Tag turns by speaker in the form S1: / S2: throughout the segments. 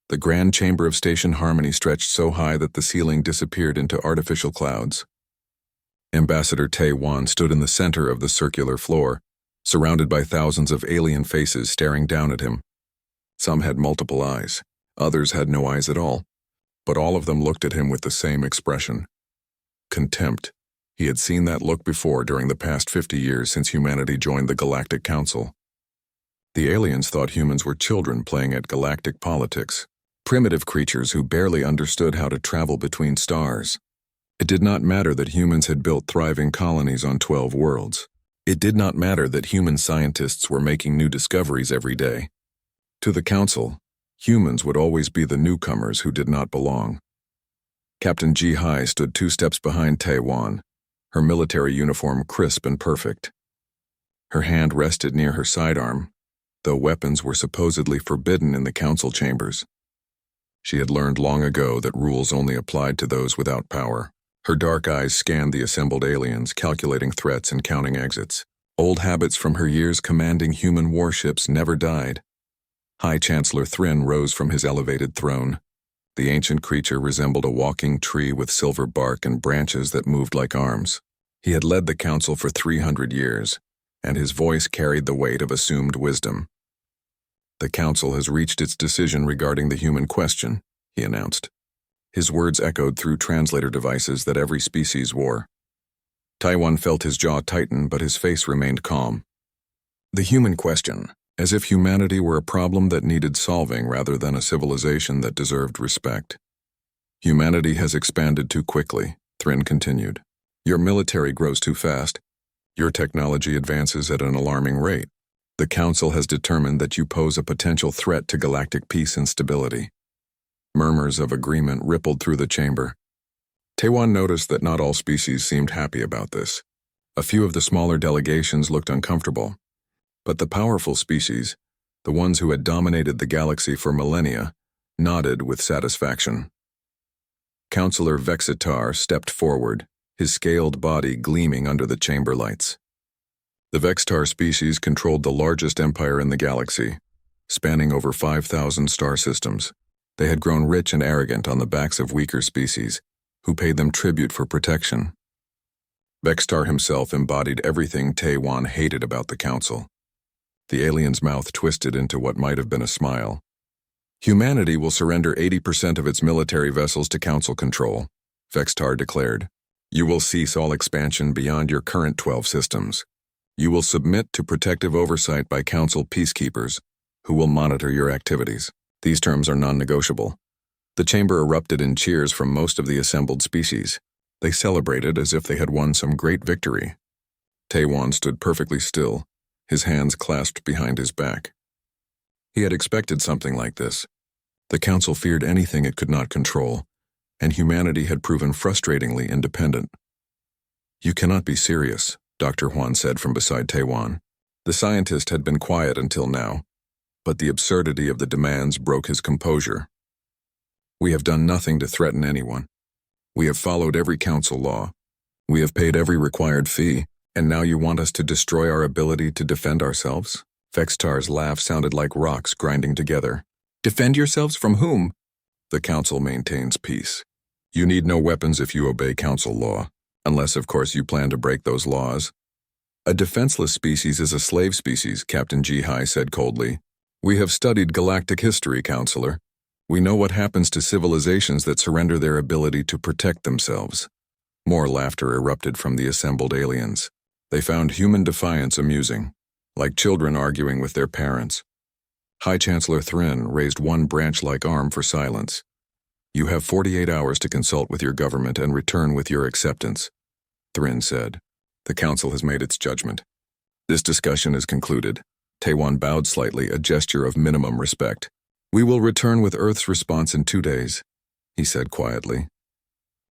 S1: The grand chamber of station harmony stretched so high that the ceiling disappeared into artificial clouds. Ambassador Tae-wan stood in the center of the circular floor, surrounded by thousands of alien faces staring down at him. Some had multiple eyes, others had no eyes at all, but all of them looked at him with the same expression. Contempt. He had seen that look before during the past 50 years since humanity joined the Galactic Council. The aliens thought humans were children playing at galactic politics, primitive creatures who barely understood how to travel between stars. It did not matter that humans had built thriving colonies on 12 worlds. It did not matter that human scientists were making new discoveries every day. To the Council, humans would always be the newcomers who did not belong. Captain Ji-hai stood 2 steps behind Tae-wan, her military uniform crisp and perfect. Her hand rested near her sidearm, though weapons were supposedly forbidden in the council chambers. She had learned long ago that rules only applied to those without power. Her dark eyes scanned the assembled aliens, calculating threats and counting exits. Old habits from her years commanding human warships never died. High Chancellor Thryn rose from his elevated throne. The ancient creature resembled a walking tree with silver bark and branches that moved like arms. He had led the council for 300 years, and his voice carried the weight of assumed wisdom. "The council has reached its decision regarding the human question," he announced. His words echoed through translator devices that every species wore. Taiwan felt his jaw tighten, but his face remained calm. The human question, as if humanity were a problem that needed solving rather than a civilization that deserved respect. "Humanity has expanded too quickly," Thryn continued. "Your military grows too fast. Your technology advances at an alarming rate. The Council has determined that you pose a potential threat to galactic peace and stability." Murmurs of agreement rippled through the chamber. Tae-wan noticed that not all species seemed happy about this. A few of the smaller delegations looked uncomfortable. But the powerful species, the ones who had dominated the galaxy for millennia, nodded with satisfaction. Councillor Vexitar stepped forward, his scaled body gleaming under the chamber lights. The Vextar species controlled the largest empire in the galaxy, spanning over 5,000 star systems. They had grown rich and arrogant on the backs of weaker species, who paid them tribute for protection. Vextar himself embodied everything Tae-wan hated about the council. The alien's mouth twisted into what might have been a smile. "Humanity will surrender 80% of its military vessels to council control," Vextar declared. "You will cease all expansion beyond your current 12 systems. You will submit to protective oversight by council peacekeepers, who will monitor your activities. These terms are non-negotiable." The chamber erupted in cheers from most of the assembled species. They celebrated as if they had won some great victory. Tae-wan stood perfectly still, his hands clasped behind his back. He had expected something like this. The council feared anything it could not control, and humanity had proven frustratingly independent. "You cannot be serious," Dr. Huan said from beside Tae-wan. The scientist had been quiet until now, but the absurdity of the demands broke his composure. "We have done nothing to threaten anyone. We have followed every council law. We have paid every required fee, and now you want us to destroy our ability to defend ourselves?" Vextar's laugh sounded like rocks grinding together. "Defend yourselves from whom?" "The council maintains peace. You need no weapons if you obey council law, unless of course you plan to break those laws." "A defenseless species is a slave species," Captain Ji-hai said coldly. "We have studied galactic history, Counselor. We know what happens to civilizations that surrender their ability to protect themselves." More laughter erupted from the assembled aliens. They found human defiance amusing, like children arguing with their parents. High Chancellor Thryn raised one branch-like arm for silence. "You have 48 hours to consult with your government and return with your acceptance," Thryn said. "The Council has made its judgment. This discussion is concluded." Tae-wan bowed slightly, a gesture of minimum respect. "We will return with Earth's response in 2 days," he said quietly.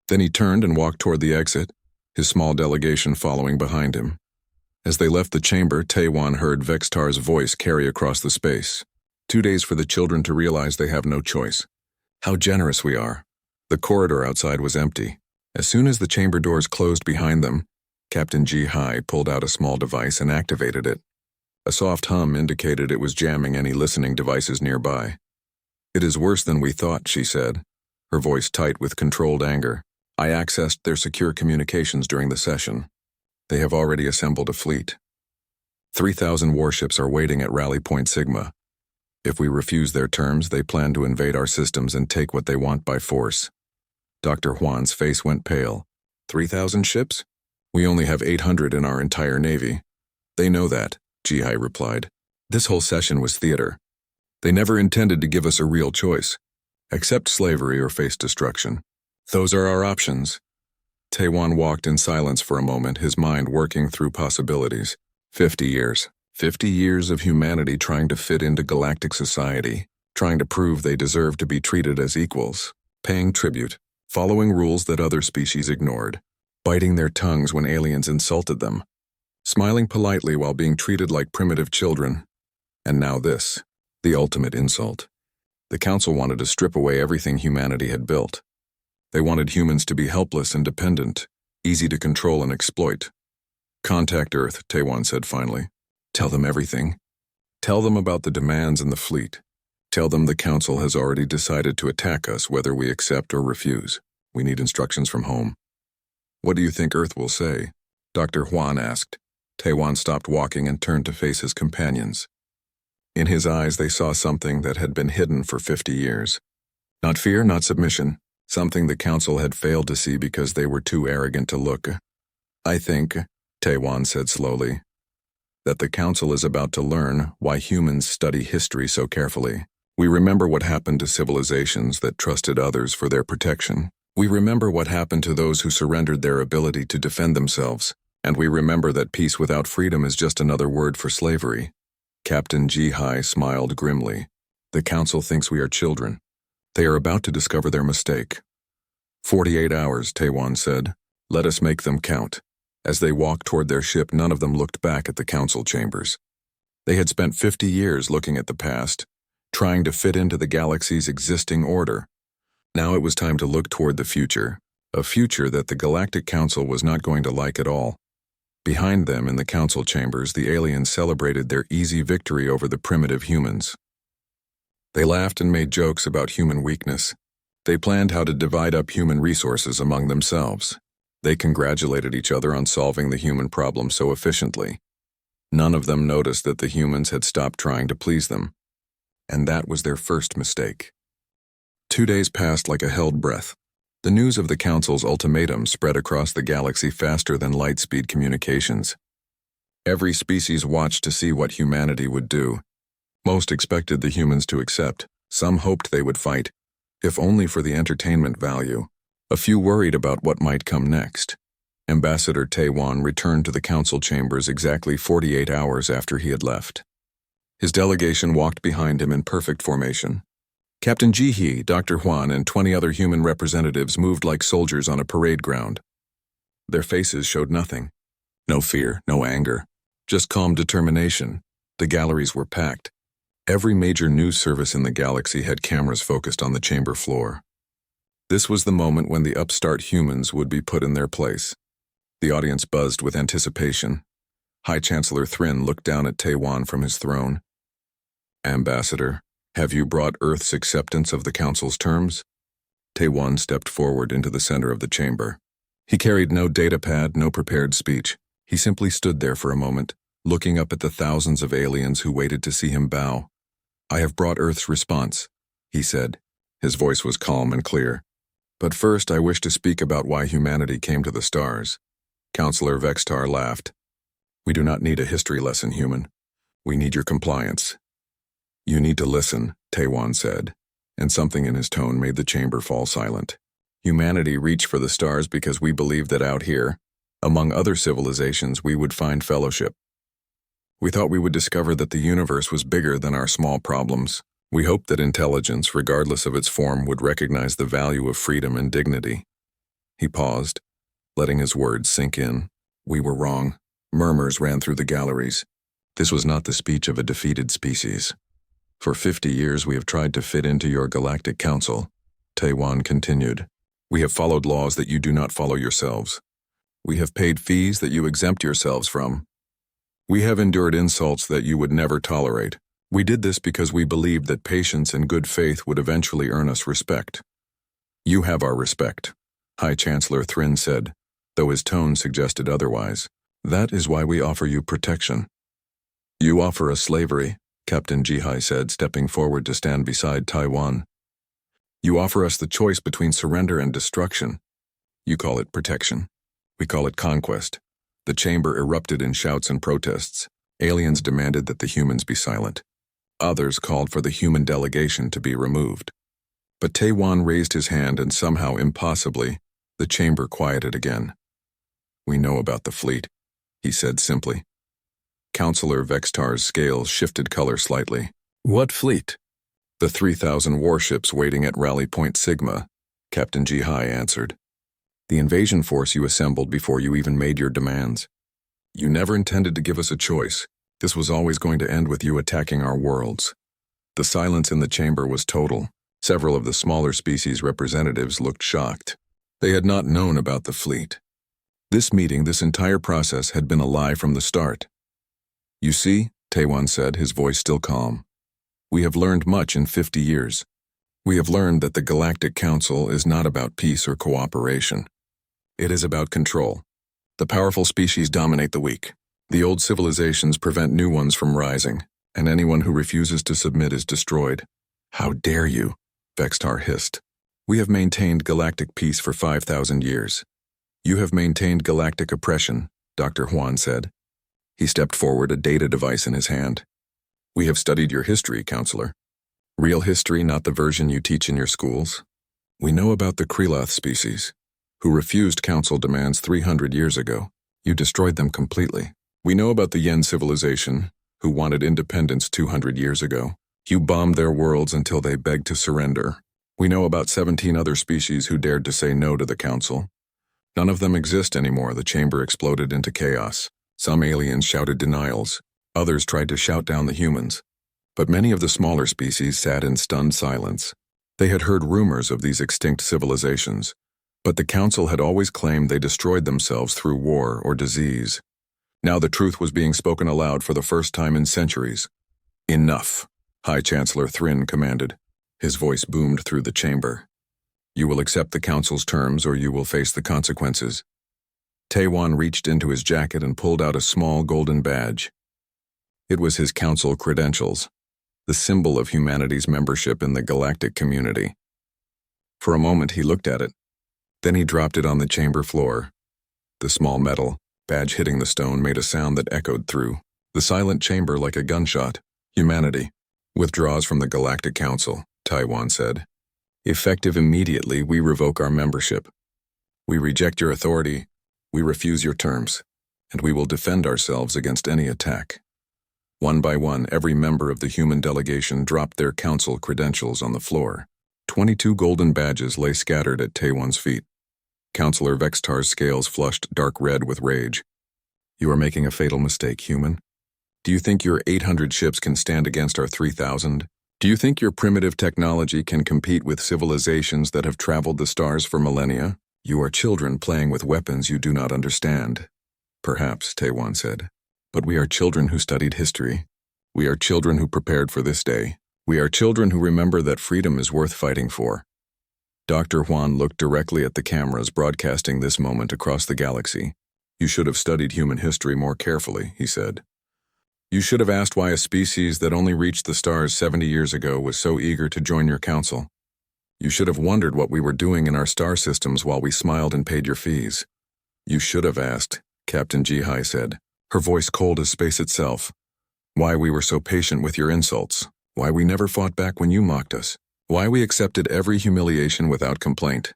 S1: Then he turned and walked toward the exit, his small delegation following behind him. As they left the chamber, Tae-wan heard Vextar's voice carry across the space. 2 days for the children to realize they have no choice. How generous we are. The corridor outside was empty. As soon as the chamber doors closed behind them, Captain Ji-hai pulled out a small device and activated it. A soft hum indicated it was jamming any listening devices nearby. It is worse than we thought, she said, her voice tight with controlled anger. I accessed their secure communications during the session. They have already assembled a fleet. 3,000 warships are waiting at Rally Point Sigma. If we refuse their terms, they plan to invade our systems and take what they want by force. Dr. Juan's face went pale. 3,000 ships? We only have 800 in our entire navy. They know that, Jihai replied. This whole session was theater. They never intended to give us a real choice. Accept slavery or face destruction. Those are our options. Taewon walked in silence for a moment, his mind working through possibilities. 50 years. 50 years of humanity trying to fit into galactic society, trying to prove they deserve to be treated as equals, paying tribute, following rules that other species ignored, biting their tongues when aliens insulted them, smiling politely while being treated like primitive children. And now this, the ultimate insult. The Council wanted to strip away everything humanity had built. They wanted humans to be helpless and dependent, easy to control and exploit. Contact Earth, Taewon said finally. Tell them everything. Tell them about the demands in the fleet. Tell them the Council has already decided to attack us whether we accept or refuse. We need instructions from home. What do you think Earth will say? Dr. Juan asked. Taewon stopped walking and turned to face his companions. In his eyes they saw something that had been hidden for 50 years. Not fear, not submission. Something the Council had failed to see because they were too arrogant to look. I think, Taewon said slowly, that the Council is about to learn why humans study history so carefully. We remember what happened to civilizations that trusted others for their protection. We remember what happened to those who surrendered their ability to defend themselves. And we remember that peace without freedom is just another word for slavery. Captain Jihai smiled grimly. The Council thinks we are children. They are about to discover their mistake. 48 hours, Taewon said. Let us make them count. As they walked toward their ship, none of them looked back at the Council chambers. They had spent 50 years looking at the past, trying to fit into the galaxy's existing order. Now it was time to look toward the future, a future that the Galactic Council was not going to like at all. Behind them in the Council chambers, the aliens celebrated their easy victory over the primitive humans. They laughed and made jokes about human weakness. They planned how to divide up human resources among themselves. They congratulated each other on solving the human problem so efficiently. None of them noticed that the humans had stopped trying to please them. And that was their first mistake. 2 days passed like a held breath. The news of the Council's ultimatum spread across the galaxy faster than light-speed communications. Every species watched to see what humanity would do. Most expected the humans to accept. Some hoped they would fight, if only for the entertainment value. A few worried about what might come next. Ambassador Taewon returned to the Council chambers exactly 48 hours after he had left. His delegation walked behind him in perfect formation. Captain Jihai, Dr. Juan, and 20 other human representatives moved like soldiers on a parade ground. Their faces showed nothing. No fear, no anger, just calm determination. The galleries were packed. Every major news service in the galaxy had cameras focused on the chamber floor. This was the moment when the upstart humans would be put in their place. The audience buzzed with anticipation. High Chancellor Thrin looked down at Taewon from his throne. Ambassador, have you brought Earth's acceptance of the Council's terms? Taewon stepped forward into the center of the chamber. He carried no datapad, no prepared speech. He simply stood there for a moment, looking up at the thousands of aliens who waited to see him bow. I have brought Earth's response, he said. His voice was calm and clear. But first I wish to speak about why humanity came to the stars. Counselor Vextar laughed. We do not need a history lesson, human. We need your compliance. You need to listen, Taewon said, and something in his tone made the chamber fall silent. Humanity reached for the stars because we believed that out here, among other civilizations, we would find fellowship. We thought we would discover that the universe was bigger than our small problems. We hoped that intelligence, regardless of its form, would recognize the value of freedom and dignity. He paused, letting his words sink in. We were wrong. Murmurs ran through the galleries. This was not the speech of a defeated species. For 50 years we have tried to fit into your Galactic Council, Taewon continued. We have followed laws that you do not follow yourselves. We have paid fees that you exempt yourselves from. We have endured insults that you would never tolerate. We did this because we believed that patience and good faith would eventually earn us respect. You have our respect, High Chancellor Thrin said, though his tone suggested otherwise. That is why we offer you protection. You offer us slavery, Captain Jihai said, stepping forward to stand beside Taiwan. You offer us the choice between surrender and destruction. You call it protection. We call it conquest. The chamber erupted in shouts and protests. Aliens demanded that the humans be silent. Others called for the human delegation to be removed. But Taiwan raised his hand and somehow, impossibly, the chamber quieted again. We know about the fleet, he said simply. Counselor Vextar's scales shifted color slightly. What fleet? The 3,000 warships waiting at Rally Point Sigma, Captain Jihai answered. The invasion force you assembled before you even made your demands. You never intended to give us a choice. This was always going to end with you attacking our worlds. The silence in the chamber was total. Several of the smaller species representatives looked shocked. They had not known about the fleet. This meeting, this entire process, had been a lie from the start. You see, Taiwan said, his voice still calm. We have learned much in 50 years. We have learned that the Galactic Council is not about peace or cooperation. It is about control. The powerful species dominate the weak. The old civilizations prevent new ones from rising, and anyone who refuses to submit is destroyed. How dare you? Vextar hissed. We have maintained galactic peace for 5,000 years. You have maintained galactic oppression, Dr. Huan said. He stepped forward, a data device in his hand. We have studied your history, Counselor. Real history, not the version you teach in your schools. We know about the Kreloth species, who refused council demands 300 years ago. You destroyed them completely. We know about the Yen civilization, who wanted independence 200 years ago. You bombed their worlds until they begged to surrender. We know about 17 other species who dared to say no to the council. None of them exist anymore. The chamber exploded into chaos. Some aliens shouted denials. Others tried to shout down the humans. But many of the smaller species sat in stunned silence. They had heard rumors of these extinct civilizations, but the council had always claimed they destroyed themselves through war or disease. Now the truth was being spoken aloud for the first time in centuries. Enough, High Chancellor Thrin commanded. His voice boomed through the chamber. You will accept the council's terms or you will face the consequences. Taiwan reached into his jacket and pulled out a small golden badge. It was his council credentials, the symbol of humanity's membership in the galactic community. For a moment he looked at it. Then he dropped it on the chamber floor. The small metal badge hitting the stone made a sound that echoed through the silent chamber like a gunshot. Humanity withdraws from the Galactic Council, Taiwan said. Effective immediately, we revoke our membership. We reject your authority, we refuse your terms, and we will defend ourselves against any attack. One by one, every member of the human delegation dropped their council credentials on the floor. 22 golden badges lay scattered at Taiwan's feet. Counselor Vextar's scales flushed dark red with rage. You are making a fatal mistake, human. Do you think your 800 ships can stand against our 3,000? Do you think your primitive technology can compete with civilizations that have traveled the stars for millennia? You are children playing with weapons you do not understand. Perhaps, Taiwan said. But we are children who studied history. We are children who prepared for this day. We are children who remember that freedom is worth fighting for. Dr. Huan looked directly at the cameras broadcasting this moment across the galaxy. You should have studied human history more carefully, he said. You should have asked why a species that only reached the stars 70 years ago was so eager to join your council. You should have wondered what we were doing in our star systems while we smiled and paid your fees. You should have asked, Captain Jihai said, her voice cold as space itself, why we were so patient with your insults, why we never fought back when you mocked us, why we accepted every humiliation without complaint.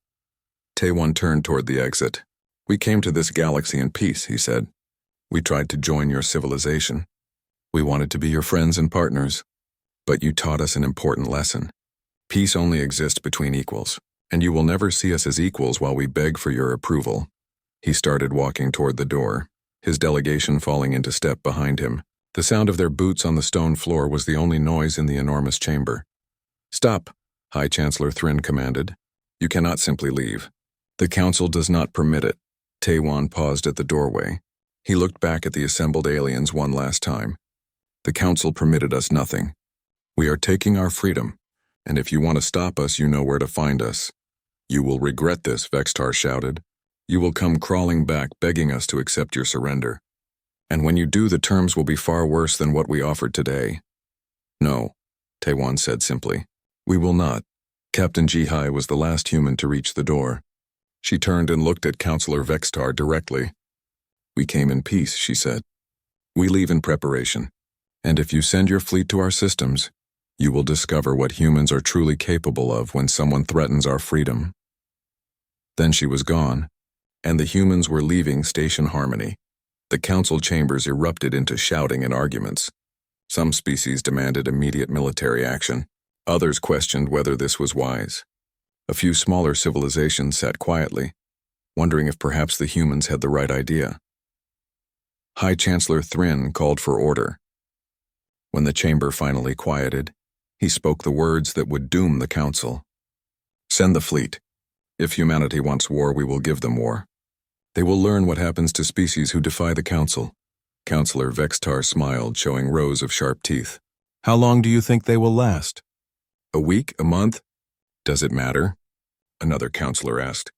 S1: Taiwan turned toward the exit. We came to this galaxy in peace, he said. We tried to join your civilization. We wanted to be your friends and partners. But you taught us an important lesson. Peace only exists between equals, and you will never see us as equals while we beg for your approval. He started walking toward the door, his delegation falling into step behind him. The sound of their boots on the stone floor was the only noise in the enormous chamber. Stop, High Chancellor Thrin commanded. You cannot simply leave. The council does not permit it. Taiwan paused at the doorway. He looked back at the assembled aliens one last time. The council permitted us nothing. We are taking our freedom, and if you want to stop us, you know where to find us. You will regret this, Vextar shouted. You will come crawling back, begging us to accept your surrender. And when you do, the terms will be far worse than what we offered today. No, Taewon said simply. We will not. Captain Jihai was the last human to reach the door. She turned and looked at Counselor Vextar directly. We came in peace, she said. We leave in preparation. And if you send your fleet to our systems, you will discover what humans are truly capable of when someone threatens our freedom. Then she was gone, and the humans were leaving Station Harmony. The council chambers erupted into shouting and arguments. Some species demanded immediate military action. Others questioned whether this was wise. A few smaller civilizations sat quietly, wondering if perhaps the humans had the right idea. High Chancellor Thrin called for order. When the chamber finally quieted, he spoke the words that would doom the council. Send the fleet. If humanity wants war, we will give them war. They will learn what happens to species who defy the council. Counselor Vextar smiled, showing rows of sharp teeth. How long do you think they will last? A week? A month? Does it matter? Another counselor asked.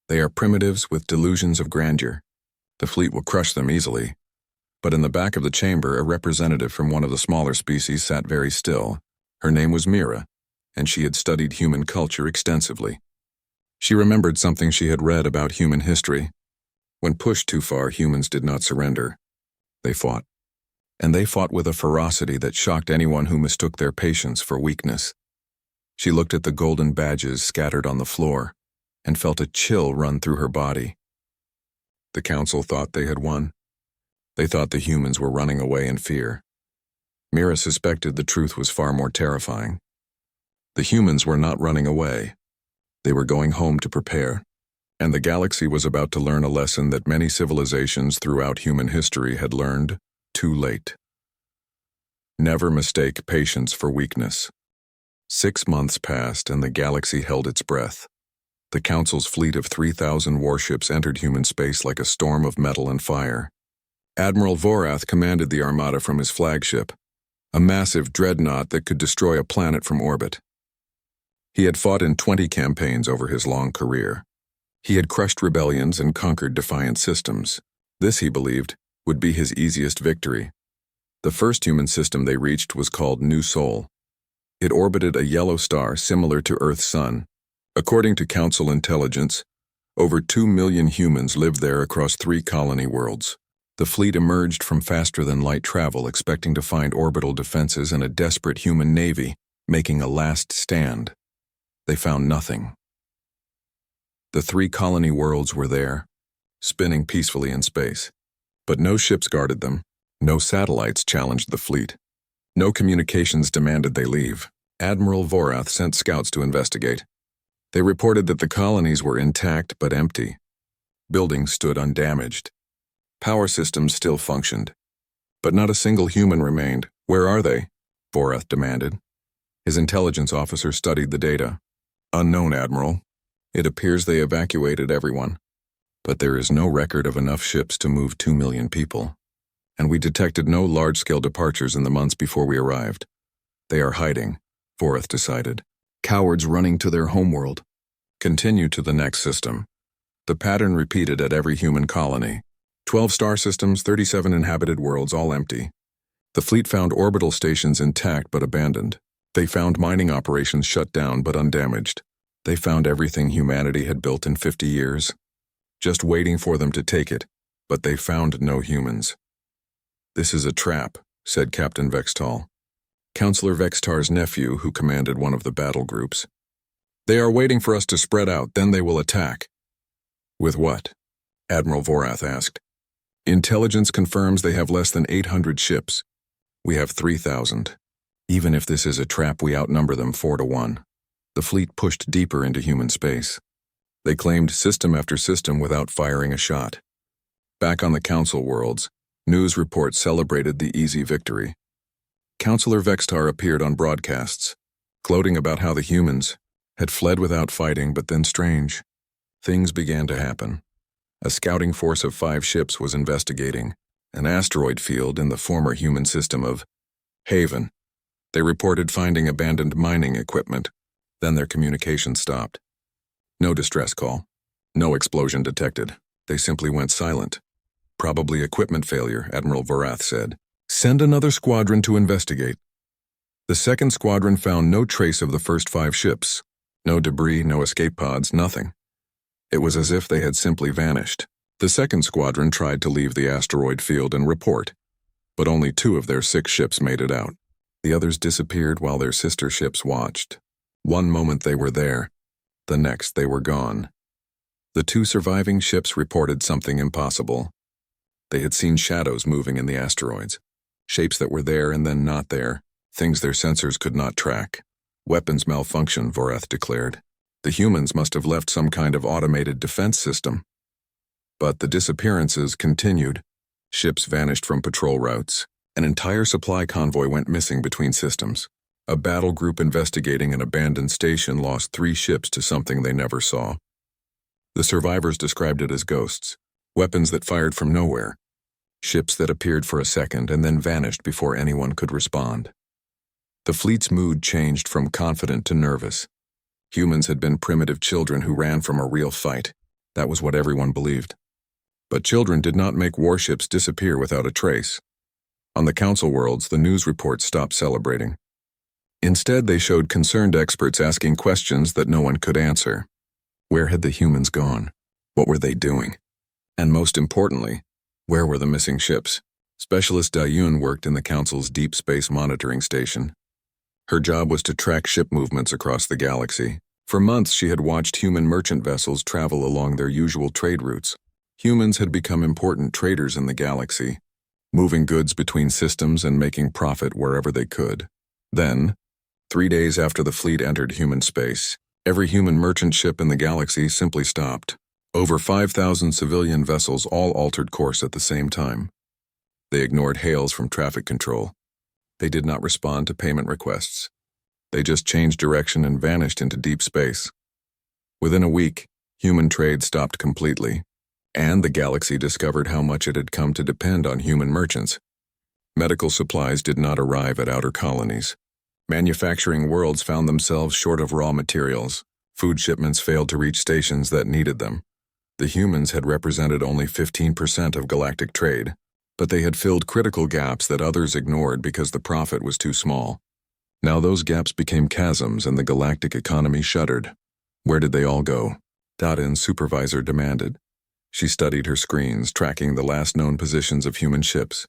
S1: They are primitives with delusions of grandeur. The fleet will crush them easily. But in the back of the chamber, a representative from one of the smaller species sat very still. Her name was Mira, and she had studied human culture extensively. She remembered something she had read about human history. When pushed too far, humans did not surrender. They fought. And they fought with a ferocity that shocked anyone who mistook their patience for weakness. She looked at the golden badges scattered on the floor and felt a chill run through her body. The council thought they had won. They thought the humans were running away in fear. Mira suspected the truth was far more terrifying. The humans were not running away. They were going home to prepare, and the galaxy was about to learn a lesson that many civilizations throughout human history had learned too late. Never mistake patience for weakness. 6 months passed and the galaxy held its breath. The Council's fleet of 3,000 warships entered human space like a storm of metal and fire. Admiral Vorath commanded the armada from his flagship, a massive dreadnought that could destroy a planet from orbit. He had fought in 20 campaigns over his long career. He had crushed rebellions and conquered defiant systems. This, he believed, would be his easiest victory. The first human system they reached was called New Sol. It orbited a yellow star similar to Earth's sun. According to Council intelligence, over 2 million humans lived there across 3 colony worlds. The fleet emerged from faster-than-light travel, expecting to find orbital defenses and a desperate human navy, making a last stand. They found nothing. The 3 colony worlds were there, spinning peacefully in space. But no ships guarded them, no satellites challenged the fleet. No communications demanded they leave. Admiral Vorath sent scouts to investigate. They reported that the colonies were intact but empty. Buildings stood undamaged. Power systems still functioned. But not a single human remained. Where are they? Vorath demanded. His intelligence officer studied the data. Unknown, Admiral. It appears they evacuated everyone. But there is no record of enough ships to move 2 million people. And we detected no large-scale departures in the months before we arrived. They are hiding, Vorath decided. Cowards running to their homeworld. Continue to the next system. The pattern repeated at every human colony. 12 star systems, 37 inhabited worlds, all empty. The fleet found orbital stations intact but abandoned. They found mining operations shut down but undamaged. They found everything humanity had built in 50 years. Just waiting for them to take it, but they found no humans. This is a trap, said Captain Vextal, Counselor Vextar's nephew who commanded one of the battle groups. They are waiting for us to spread out, then they will attack. With what? Admiral Vorath asked. Intelligence confirms they have less than 800 ships. We have 3,000. Even if this is a trap, we outnumber them 4-1. The fleet pushed deeper into human space. They claimed system after system without firing a shot. Back on the Council worlds, news reports celebrated the easy victory. Counselor Vextar appeared on broadcasts, gloating about how the humans had fled without fighting, but then strange things began to happen. A scouting force of 5 ships was investigating an asteroid field in the former human system of Haven. They reported finding abandoned mining equipment. Then their communication stopped. No distress call. No explosion detected. They simply went silent. Probably equipment failure, Admiral Vorath said. Send another squadron to investigate. The second squadron found no trace of the first 5 ships. No debris, no escape pods, nothing. It was as if they had simply vanished. The second squadron tried to leave the asteroid field and report, but only 2 of their 6 ships made it out. The others disappeared while their sister ships watched. One moment they were there, the next they were gone. The 2 surviving ships reported something impossible. They had seen shadows moving in the asteroids, shapes that were there and then not there, things their sensors could not track. Weapons malfunction, Vorath declared. The humans must have left some kind of automated defense system. But the disappearances continued. Ships vanished from patrol routes. An entire supply convoy went missing between systems. A battle group investigating an abandoned station lost 3 ships to something they never saw. The survivors described it as ghosts, weapons that fired from nowhere, ships that appeared for a second and then vanished before anyone could respond. The fleet's mood changed from confident to nervous. Humans had been primitive children who ran from a real fight. That was what everyone believed. But children did not make warships disappear without a trace. On the Council worlds, the news reports stopped celebrating. Instead, they showed concerned experts asking questions that no one could answer. Where had the humans gone? What were they doing? And most importantly, where were the missing ships? Specialist Dayun worked in the Council's Deep Space Monitoring Station. Her job was to track ship movements across the galaxy. For months, she had watched human merchant vessels travel along their usual trade routes. Humans had become important traders in the galaxy, moving goods between systems and making profit wherever they could. Then, 3 days after the fleet entered human space, every human merchant ship in the galaxy simply stopped. Over 5,000 civilian vessels all altered course at the same time. They ignored hails from traffic control. They did not respond to payment requests. They just changed direction and vanished into deep space. Within a week, human trade stopped completely, and the galaxy discovered how much it had come to depend on human merchants. Medical supplies did not arrive at outer colonies. Manufacturing worlds found themselves short of raw materials. Food shipments failed to reach stations that needed them. The humans had represented only 15% of galactic trade, but they had filled critical gaps that others ignored because the profit was too small. Now those gaps became chasms and the galactic economy shuddered. Where did they all go? Daden's supervisor demanded. She studied her screens, tracking the last known positions of human ships.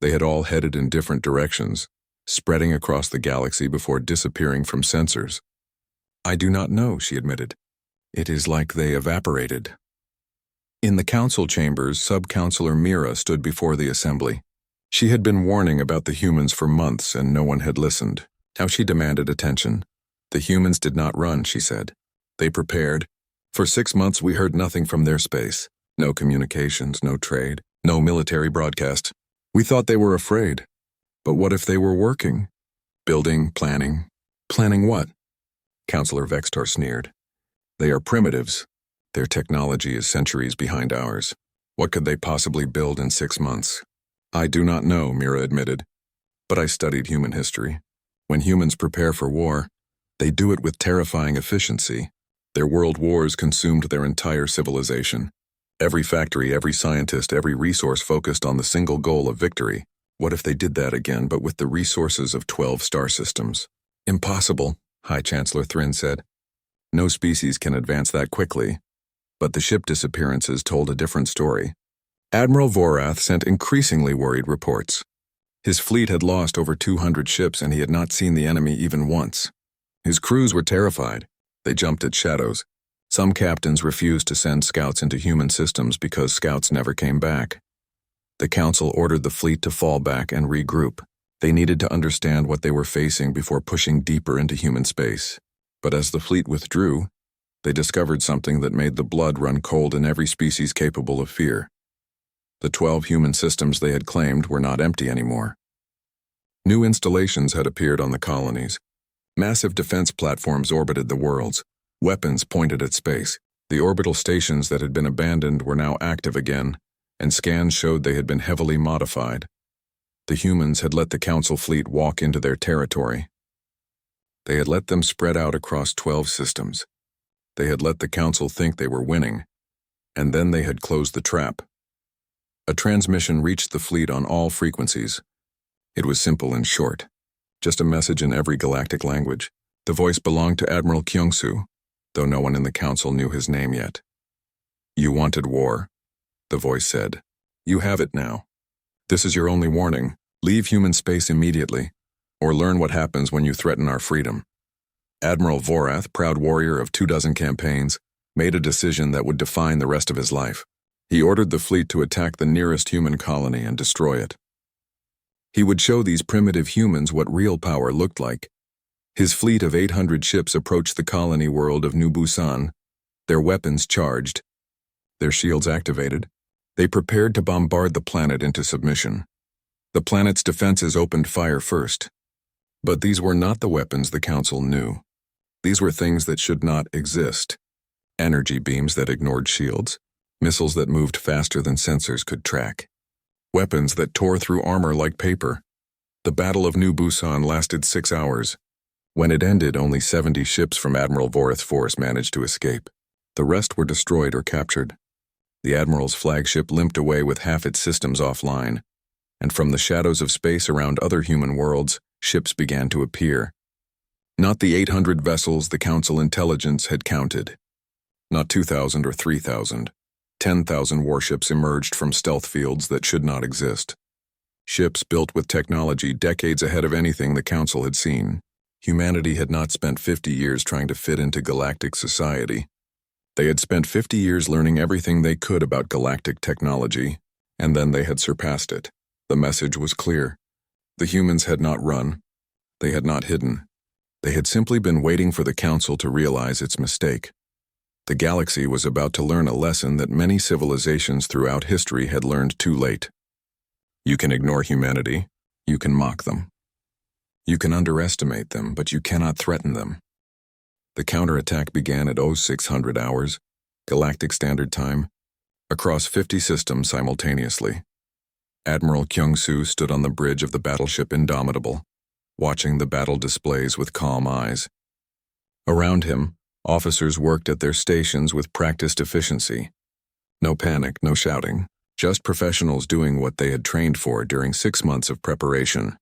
S1: They had all headed in different directions, spreading across the galaxy before disappearing from sensors. I do not know, she admitted. It is like they evaporated. In the council chambers, Sub-Counselor Mira stood before the assembly. She had been warning about the humans for months and no one had listened. Now she demanded attention. The humans did not run, she said. They prepared. For 6 months we heard nothing from their space. No communications, no trade, no military broadcast. We thought they were afraid. But what if they were working? Building, planning. Planning what? Counselor Vextor sneered. They are primitives. Their technology is centuries behind ours. What could they possibly build in 6 months? I do not know, Mira admitted. But I studied human history. When humans prepare for war, they do it with terrifying efficiency. Their world wars consumed their entire civilization. Every factory, every scientist, every resource focused on the single goal of victory. What if they did that again, but with the resources of 12 star systems? Impossible, High Chancellor Thrin said. No species can advance that quickly. But the ship disappearances told a different story. Admiral Vorath sent increasingly worried reports. His fleet had lost over 200 ships and he had not seen the enemy even once. His crews were terrified. They jumped at shadows. Some captains refused to send scouts into human systems because scouts never came back. The Council ordered the fleet to fall back and regroup. They needed to understand what they were facing before pushing deeper into human space. But as the fleet withdrew, they discovered something that made the blood run cold in every species capable of fear. The 12 human systems they had claimed were not empty anymore. New installations had appeared on the colonies. Massive defense platforms orbited the worlds. Weapons pointed at space. The orbital stations that had been abandoned were now active again, and scans showed they had been heavily modified. The humans had let the Council fleet walk into their territory. They had let them spread out across 12 systems. They had let the Council think they were winning, and then they had closed the trap. A transmission reached the fleet on all frequencies. It was simple and short, just a message in every galactic language. The voice belonged to Admiral Kyung-soo, though no one in the Council knew his name yet. "You wanted war," the voice said. "You have it now. This is your only warning. Leave human space immediately, or learn what happens when you threaten our freedom." Admiral Vorath, proud warrior of 24 campaigns, made a decision that would define the rest of his life. He ordered the fleet to attack the nearest human colony and destroy it. He would show these primitive humans what real power looked like. His fleet of 800 ships approached the colony world of New Busan, their weapons charged, their shields activated. They prepared to bombard the planet into submission. The planet's defenses opened fire first. But these were not the weapons the Council knew. These were things that should not exist. Energy beams that ignored shields, missiles that moved faster than sensors could track, weapons that tore through armor like paper. The Battle of New Busan lasted 6 hours. When it ended, only 70 ships from Admiral Vorath's force managed to escape. The rest were destroyed or captured. The Admiral's flagship limped away with half its systems offline, and from the shadows of space around other human worlds, ships began to appear. Not the 800 vessels the Council intelligence had counted. Not 2,000 or 3,000. 10,000 warships emerged from stealth fields that should not exist. Ships built with technology decades ahead of anything the Council had seen. Humanity had not spent 50 years trying to fit into galactic society. They had spent 50 years learning everything they could about galactic technology, and then they had surpassed it. The message was clear. The humans had not run. They had not hidden. They had simply been waiting for the Council to realize its mistake. The galaxy was about to learn a lesson that many civilizations throughout history had learned too late. You can ignore humanity. You can mock them. You can underestimate them, but you cannot threaten them. The counterattack began at 0600 hours, Galactic Standard Time, across 50 systems simultaneously. Admiral Kyung-soo stood on the bridge of the battleship Indomitable, watching the battle displays with calm eyes. Around him, officers worked at their stations with practiced efficiency. No panic, no shouting, just professionals doing what they had trained for during 6 months of preparation.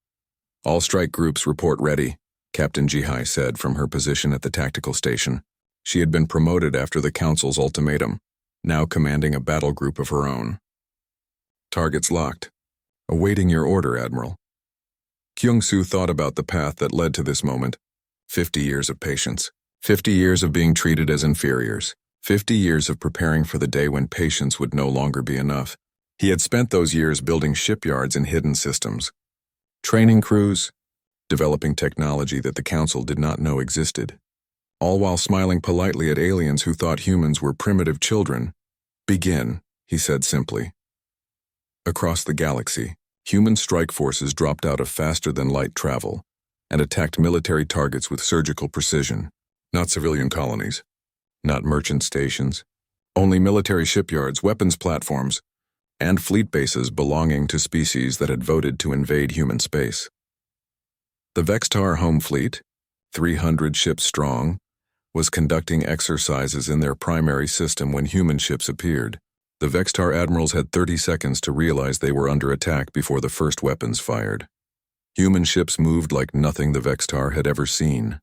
S1: "All strike groups report ready," Captain Ji-hai said from her position at the tactical station. She had been promoted after the Council's ultimatum, now commanding a battle group of her own. "Targets locked. Awaiting your order, Admiral." Kyung-soo thought about the path that led to this moment. 50 years of patience. 50 years of being treated as inferiors. 50 years of preparing for the day when patience would no longer be enough. He had spent those years building shipyards in hidden systems, training crews, developing technology that the Council did not know existed, all while smiling politely at aliens who thought humans were primitive children. "Begin," he said simply. Across the galaxy, human strike forces dropped out of faster-than-light travel and attacked military targets with surgical precision. Not civilian colonies, not merchant stations, only military shipyards, weapons platforms, and fleet bases belonging to species that had voted to invade human space. The Vextar home fleet, 300 ships strong, was conducting exercises in their primary system when human ships appeared. The Vextar admirals had 30 seconds to realize they were under attack before the first weapons fired. Human ships moved like nothing the Vextar had ever seen.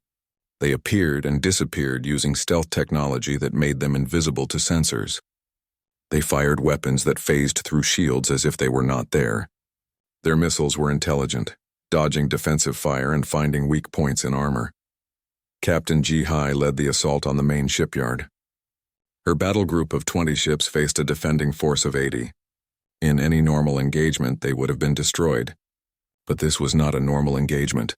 S1: They appeared and disappeared using stealth technology that made them invisible to sensors. They fired weapons that phased through shields as if they were not there. Their missiles were intelligent, dodging defensive fire and finding weak points in armor. Captain Ji-hai led the assault on the main shipyard. Her battle group of 20 ships faced a defending force of 80. In any normal engagement, they would have been destroyed. But this was not a normal engagement.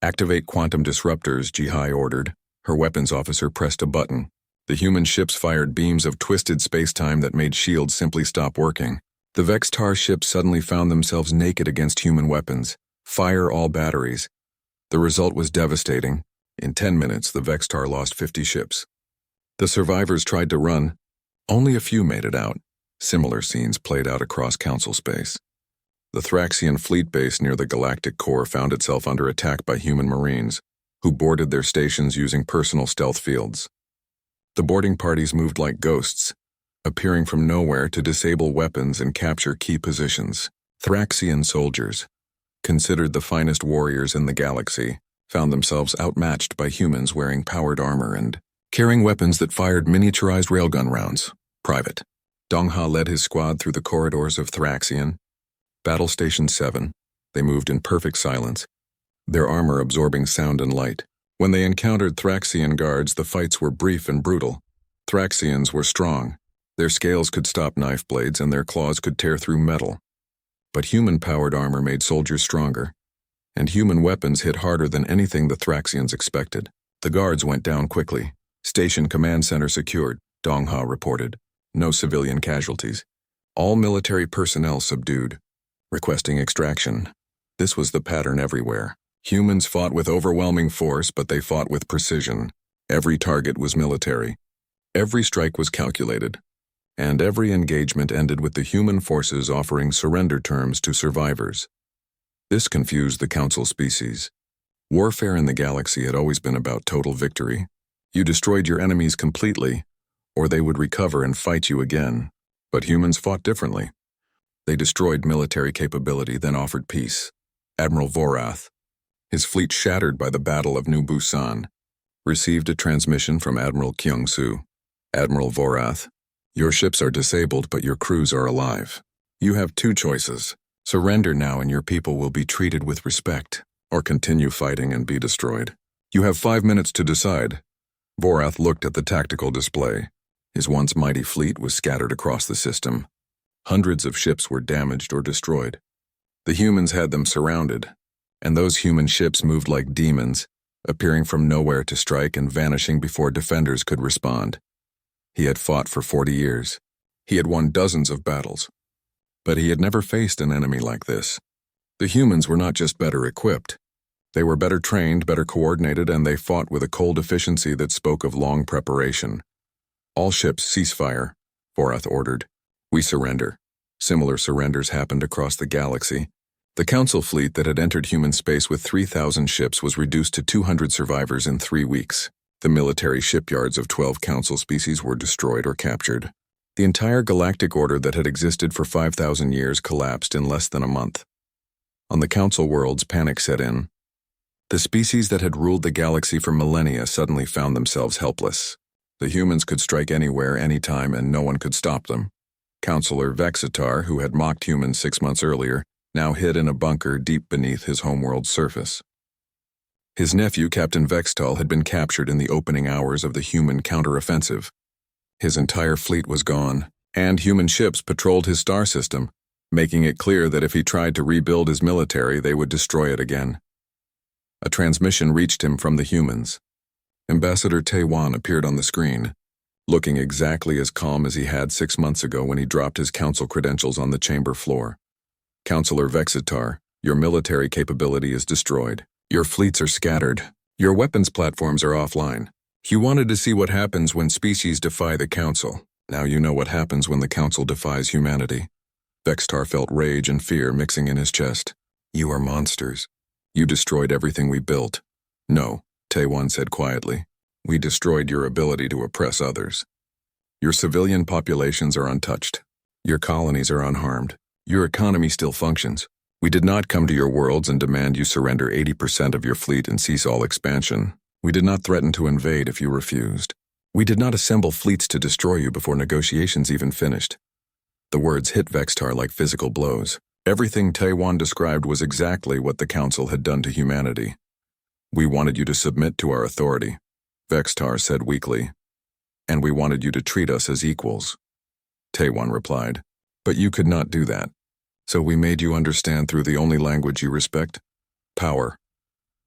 S1: "Activate quantum disruptors," Ji-hai ordered. Her weapons officer pressed a button. The human ships fired beams of twisted space-time that made shields simply stop working. The Vextar ships suddenly found themselves naked against human weapons. Fire all batteries. The result was devastating. In 10 minutes, the Vextar lost 50 ships. The survivors tried to run. Only a few made it out. Similar scenes played out across Council space. The Thraxian fleet base near the Galactic core found itself under attack by human marines, who boarded their stations using personal stealth fields. The boarding parties moved like ghosts, appearing from nowhere to disable weapons and capture key positions. Thraxian soldiers, considered the finest warriors in the galaxy, found themselves outmatched by humans wearing powered armor and carrying weapons that fired miniaturized railgun rounds. Private Dongha led his squad through the corridors of Thraxian. Battle Station 7, they moved in perfect silence, their armor absorbing sound and light. When they encountered Thraxian guards, the fights were brief and brutal. Thraxians were strong. Their scales could stop knife blades and their claws could tear through metal. But human-powered armor made soldiers stronger, and human weapons hit harder than anything the Thraxians expected. The guards went down quickly. Station command center secured, Dongha reported. No civilian casualties. All military personnel subdued, requesting extraction. This was the pattern everywhere. Humans fought with overwhelming force, but they fought with precision. Every target was military. Every strike was calculated. And every engagement ended with the human forces offering surrender terms to survivors. This confused the Council species. Warfare in the galaxy had always been about total victory. You destroyed your enemies completely, or they would recover and fight you again. But humans fought differently. They destroyed military capability, then offered peace. Admiral Vorath, his fleet shattered by the Battle of New Busan, received a transmission from Admiral Kyung-soo. Admiral Vorath, your ships are disabled, but your crews are alive. You have two choices. Surrender now and your people will be treated with respect, or continue fighting and be destroyed. You have 5 minutes to decide. Vorath looked at the tactical display. His once mighty fleet was scattered across the system. Hundreds of ships were damaged or destroyed. The humans had them surrounded, and those human ships moved like demons, appearing from nowhere to strike and vanishing before defenders could respond. He had fought for 40 years. He had won dozens of battles. But he had never faced an enemy like this. The humans were not just better equipped. They were better trained, better coordinated, and they fought with a cold efficiency that spoke of long preparation. All ships cease fire, Vorath ordered. We surrender. Similar surrenders happened across the galaxy. The Council fleet that had entered human space with 3,000 ships was reduced to 200 survivors in 3 weeks. The military shipyards of 12 Council species were destroyed or captured. The entire galactic order that had existed for 5,000 years collapsed in less than a month. On the Council worlds, panic set in. The species that had ruled the galaxy for millennia suddenly found themselves helpless. The humans could strike anywhere, anytime, and no one could stop them. Counselor Vexitar, who had mocked humans 6 months earlier, now hid in a bunker deep beneath his homeworld's surface. His nephew, Captain Vextal, had been captured in the opening hours of the human counteroffensive. His entire fleet was gone, and human ships patrolled his star system, making it clear that if he tried to rebuild his military, they would destroy it again. A transmission reached him from the humans. Ambassador Taiwan appeared on the screen, looking exactly as calm as he had 6 months ago when he dropped his council credentials on the chamber floor. Counselor Vexitar, your military capability is destroyed. Your fleets are scattered. Your weapons platforms are offline. You wanted to see what happens when species defy the Council. Now you know what happens when the Council defies humanity. Vexitar felt rage and fear mixing in his chest. You are monsters. You destroyed everything we built. No, Taiwan said quietly. We destroyed your ability to oppress others. Your civilian populations are untouched. Your colonies are unharmed. Your economy still functions. We did not come to your worlds and demand you surrender 80% of your fleet and cease all expansion. We did not threaten to invade if you refused. We did not assemble fleets to destroy you before negotiations even finished. The words hit Vexitar like physical blows. Everything Taiwan described was exactly what the Council had done to humanity. We wanted you to submit to our authority, Vexitar said weakly. And we wanted you to treat us as equals. Taiwan replied. But you could not do that. So we made you understand through the only language you respect, power.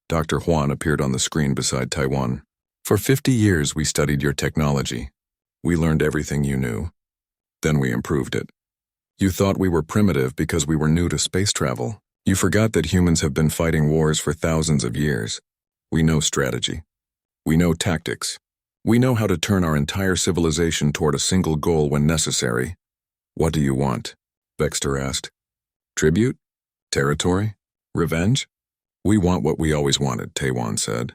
S1: Dr. Huan appeared on the screen beside Taiwan. For 50 years we studied your technology. We learned everything you knew. Then we improved it. You thought we were primitive because we were new to space travel. You forgot that humans have been fighting wars for thousands of years. We know strategy. We know tactics. We know how to turn our entire civilization toward a single goal when necessary. What do you want? Vexitar asked. Tribute? Territory? Revenge? We want what we always wanted, Taiwan said.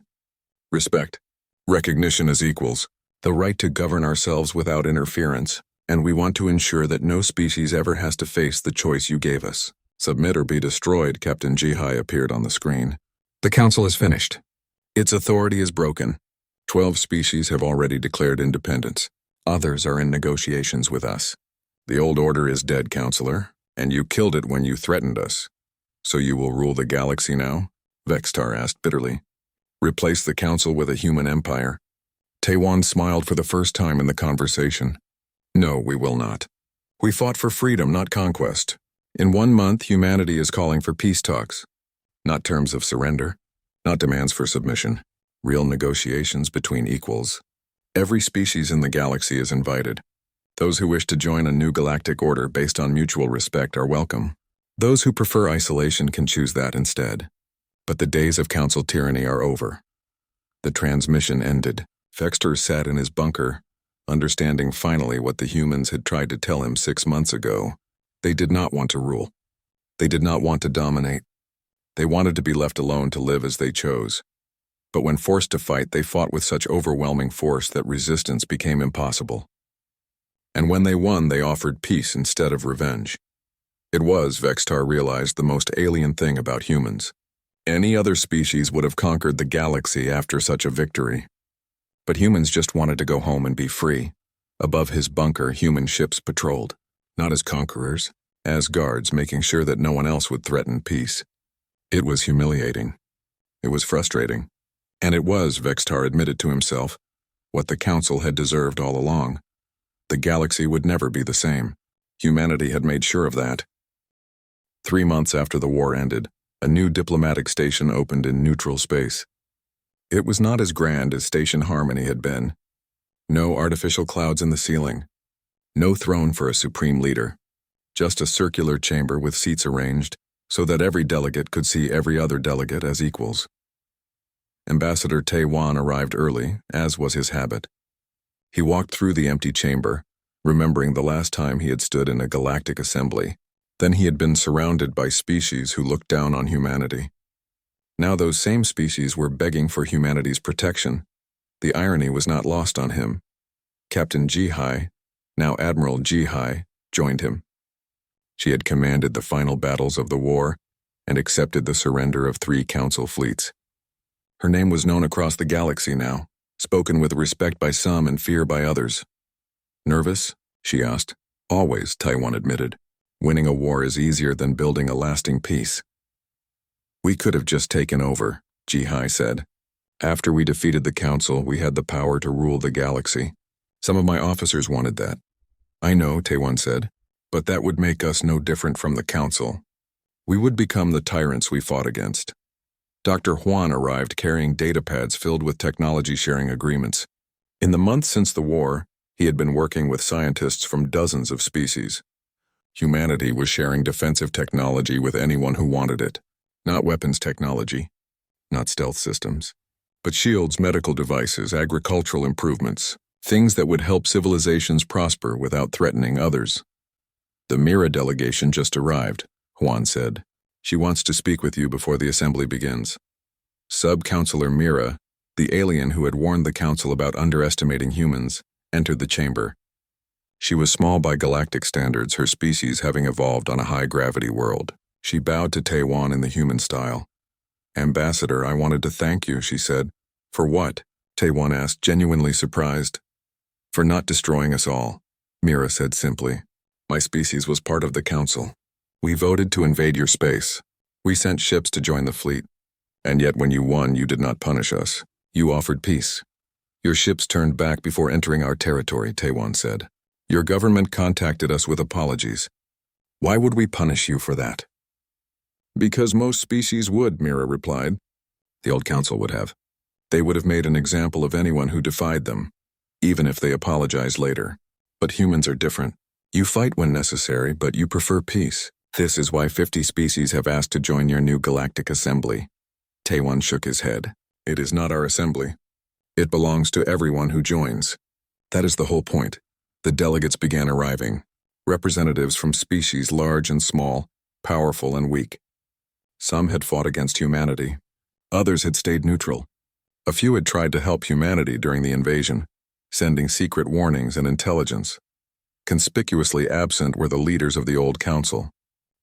S1: Respect. Recognition as equals. The right to govern ourselves without interference. And we want to ensure that no species ever has to face the choice you gave us. Submit or be destroyed, Captain Jihai appeared on the screen. The council is finished. Its authority is broken. 12 species have already declared independence. Others are in negotiations with us. The old order is dead, Counselor, and you killed it when you threatened us. So you will rule the galaxy now? Vextar asked bitterly. Replace the council with a human empire? Taiwan smiled for the first time in the conversation. No, we will not. We fought for freedom, not conquest. In 1 month, humanity is calling for peace talks. Not terms of surrender, not demands for submission. Real negotiations between equals. Every species in the galaxy is invited. Those who wish to join a new galactic order based on mutual respect are welcome. Those who prefer isolation can choose that instead. But the days of council tyranny are over. The transmission ended. Vextar sat in his bunker, understanding finally what the humans had tried to tell him 6 months ago. They did not want to rule. They did not want to dominate. They wanted to be left alone to live as they chose. But when forced to fight, they fought with such overwhelming force that resistance became impossible. And when they won, they offered peace instead of revenge. It was, Vextar realized, the most alien thing about humans. Any other species would have conquered the galaxy after such a victory. But humans just wanted to go home and be free. Above his bunker, human ships patrolled, not as conquerors, as guards, making sure that no one else would threaten peace. It was humiliating. It was frustrating. And it was, Vextar admitted to himself, what the Council had deserved all along. The galaxy would never be the same. Humanity had made sure of that. 3 months after the war ended, a new diplomatic station opened in neutral space. It was not as grand as Station Harmony had been. No artificial clouds in the ceiling. No throne for a supreme leader. Just a circular chamber with seats arranged so that every delegate could see every other delegate as equals. Ambassador Taiwan arrived early, as was his habit. He walked through the empty chamber, remembering the last time he had stood in a galactic assembly. Then he had been surrounded by species who looked down on humanity. Now those same species were begging for humanity's protection. The irony was not lost on him. Captain Jihai, now Admiral Jihai, joined him. She had commanded the final battles of the war and accepted the surrender of 3 council fleets. Her name was known across the galaxy now, spoken with respect by some and fear by others. Nervous? She asked. Always, Taiwan admitted. Winning a war is easier than building a lasting peace. We could have just taken over, Jihai said. After we defeated the council, we had the power to rule the galaxy. Some of my officers wanted that. I know, Taiwan said, but that would make us no different from the council. We would become the tyrants we fought against. Dr. Huan arrived carrying datapads filled with technology-sharing agreements. In the months since the war, he had been working with scientists from dozens of species. Humanity was sharing defensive technology with anyone who wanted it. Not weapons technology, not stealth systems, but shields, medical devices, agricultural improvements, things that would help civilizations prosper without threatening others. The Mira delegation just arrived, Huan said. She wants to speak with you before the assembly begins. Sub-Counselor Mira, the alien who had warned the council about underestimating humans, entered the chamber. She was small by galactic standards, her species having evolved on a high-gravity world. She bowed to Taiwan in the human style. Ambassador, I wanted to thank you, she said. For what? Taiwan asked, genuinely surprised. For not destroying us all, Mira said simply. My species was part of the council. We voted to invade your space. We sent ships to join the fleet. And yet when you won, you did not punish us. You offered peace. Your ships turned back before entering our territory, Taiwan said. Your government contacted us with apologies. Why would we punish you for that? Because most species would, Mira replied. The old council would have. They would have made an example of anyone who defied them, even if they apologized later. But humans are different. You fight when necessary, but you prefer peace. This is why 50 species have asked to join your new galactic assembly. Taiwan shook his head. It is not our assembly. It belongs to everyone who joins. That is the whole point. The delegates began arriving. Representatives from species large and small, powerful and weak. Some had fought against humanity. Others had stayed neutral. A few had tried to help humanity during the invasion, sending secret warnings and intelligence. Conspicuously absent were the leaders of the old council.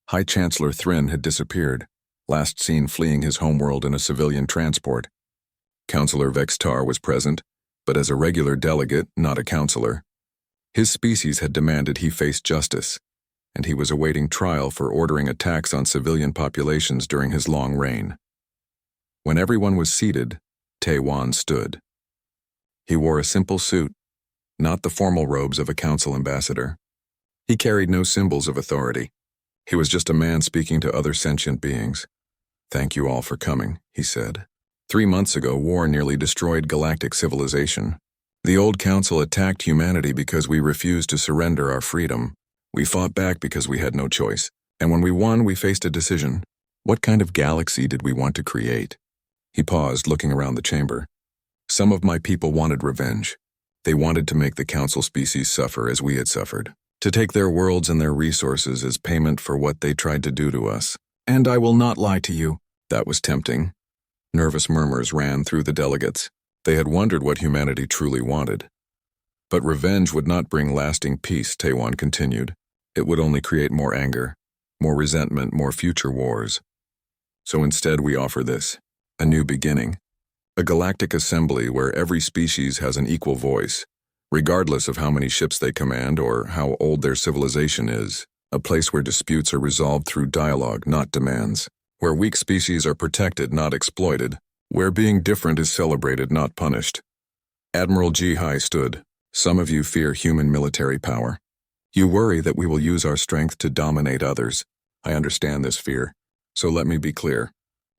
S1: High Chancellor Thrin had disappeared, last seen fleeing his homeworld in a civilian transport. Councillor Vextar was present, but as a regular delegate, not a councillor. His species had demanded he face justice, and he was awaiting trial for ordering attacks on civilian populations during his long reign. When everyone was seated, Taiwan stood. He wore a simple suit, not the formal robes of a council ambassador. He carried no symbols of authority. He was just a man speaking to other sentient beings. "Thank you all for coming," he said. 3 months ago, war nearly destroyed galactic civilization. The old council attacked humanity because we refused to surrender our freedom. We fought back because we had no choice. And when we won, we faced a decision. What kind of galaxy did we want to create? He paused, looking around the chamber. Some of my people wanted revenge. They wanted to make the council species suffer as we had suffered, to take their worlds and their resources as payment for what they tried to do to us. And I will not lie to you, that was tempting. Nervous murmurs ran through the delegates. They had wondered what humanity truly wanted. But revenge would not bring lasting peace, Taiwan continued. It would only create more anger, more resentment, more future wars. So instead we offer this, a new beginning. A galactic assembly where every species has an equal voice, regardless of how many ships they command or how old their civilization is. A place where disputes are resolved through dialogue, not demands. Where weak species are protected, not exploited. Where being different is celebrated, not punished. Admiral Jihai stood. Some of you fear human military power. You worry that we will use our strength to dominate others. I understand this fear. So let me be clear.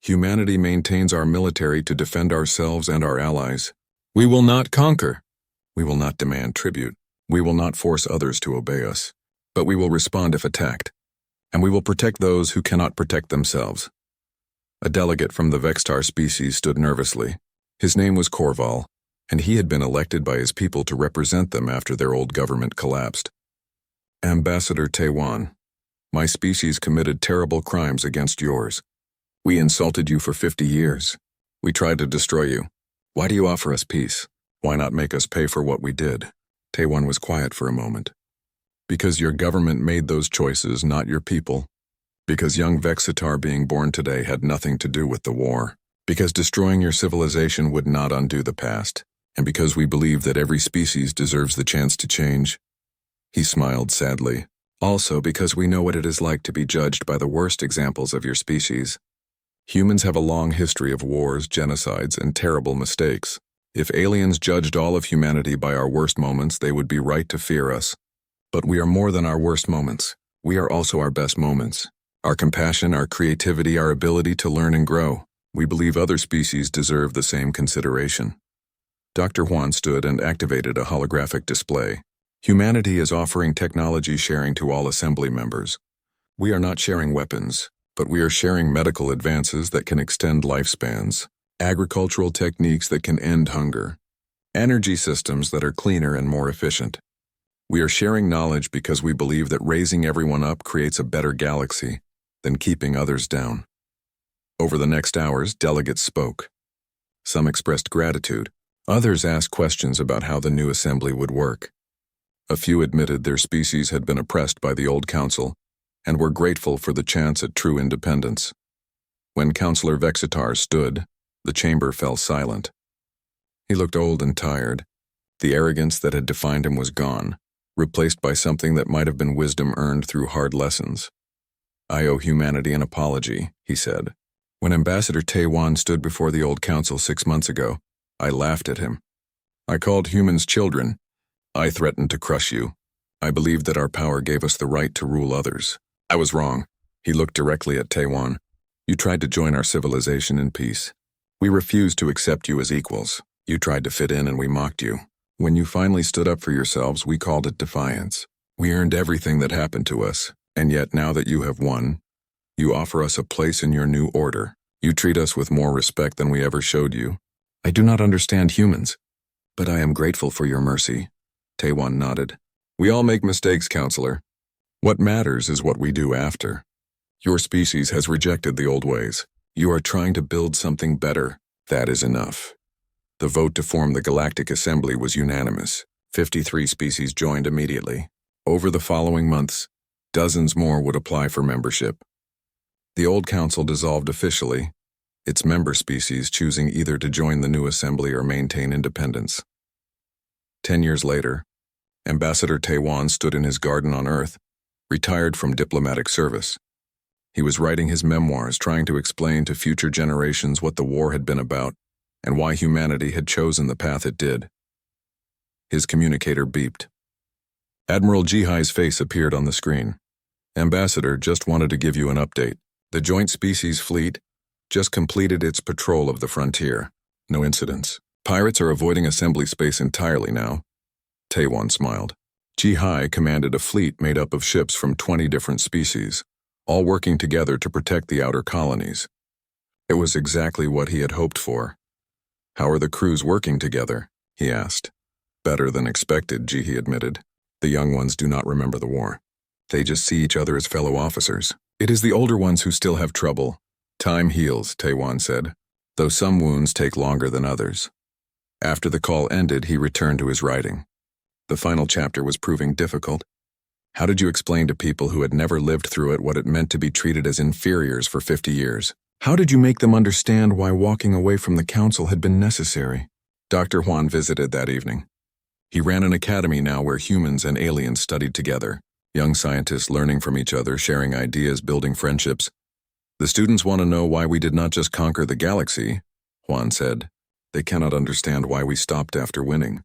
S1: Humanity maintains our military to defend ourselves and our allies. We will not conquer. We will not demand tribute. We will not force others to obey us. But we will respond if attacked. And we will protect those who cannot protect themselves. A delegate from the Vextar species stood nervously. His name was Korval, and he had been elected by his people to represent them after their old government collapsed. Ambassador Taiwan, my species committed terrible crimes against yours. We insulted you for 50 years. We tried to destroy you. Why do you offer us peace? Why not make us pay for what we did? Taiwan was quiet for a moment. Because your government made those choices, not your people. Because young Vexitar being born today had nothing to do with the war. Because destroying your civilization would not undo the past. And because we believe that every species deserves the chance to change. He smiled sadly. Also because we know what it is like to be judged by the worst examples of your species. Humans have a long history of wars, genocides, and terrible mistakes. If aliens judged all of humanity by our worst moments, they would be right to fear us. But we are more than our worst moments. We are also our best moments. Our compassion, our creativity, our ability to learn and grow. We believe other species deserve the same consideration. Dr. Huan stood and activated a holographic display. Humanity is offering technology sharing to all assembly members. We are not sharing weapons, but we are sharing medical advances that can extend lifespans, agricultural techniques that can end hunger, energy systems that are cleaner and more efficient. We are sharing knowledge because we believe that raising everyone up creates a better galaxy than keeping others down. Over the next hours, delegates spoke. Some expressed gratitude. Others asked questions about how the new assembly would work. A few admitted their species had been oppressed by the old council and were grateful for the chance at true independence. When Councillor Vexitar stood, the chamber fell silent. He looked old and tired. The arrogance that had defined him was gone, replaced by something that might have been wisdom earned through hard lessons. I owe humanity an apology, he said. When Ambassador Taiwan stood before the old council 6 months ago, I laughed at him. I called humans children. I threatened to crush you. I believed that our power gave us the right to rule others. I was wrong. He looked directly at Taiwan. You tried to join our civilization in peace. We refused to accept you as equals. You tried to fit in and we mocked you. When you finally stood up for yourselves, we called it defiance. We earned everything that happened to us, and yet now that you have won, you offer us a place in your new order. You treat us with more respect than we ever showed you. I do not understand humans, but I am grateful for your mercy. Taiwan nodded. We all make mistakes, Counselor. What matters is what we do after. Your species has rejected the old ways. You are trying to build something better. That is enough. The vote to form the Galactic Assembly was unanimous. 53 species joined immediately. Over the following months, dozens more would apply for membership. The old council dissolved officially, its member species choosing either to join the new assembly or maintain independence. 10 years later, Ambassador Taiwan stood in his garden on Earth, retired from diplomatic service. He was writing his memoirs, trying to explain to future generations what the war had been about and why humanity had chosen the path it did. His communicator beeped. Admiral Jihai's face appeared on the screen. Ambassador, just wanted to give you an update. The Joint Species Fleet just completed its patrol of the frontier. No incidents. Pirates are avoiding assembly space entirely now. Taiwan smiled. Jihai commanded a fleet made up of ships from 20 different species, all working together to protect the outer colonies. It was exactly what he had hoped for. How are the crews working together? He asked. Better than expected, Jihai admitted. The young ones do not remember the war. They just see each other as fellow officers. It is the older ones who still have trouble. Time heals, Taiwan said, though some wounds take longer than others. After the call ended, he returned to his writing. The final chapter was proving difficult. How did you explain to people who had never lived through it what it meant to be treated as inferiors for 50 years? How did you make them understand why walking away from the council had been necessary? Dr. Huan visited that evening. He ran an academy now where humans and aliens studied together, young scientists learning from each other, sharing ideas, building friendships. The students want to know why we did not just conquer the galaxy, Huan said. They cannot understand why we stopped after winning.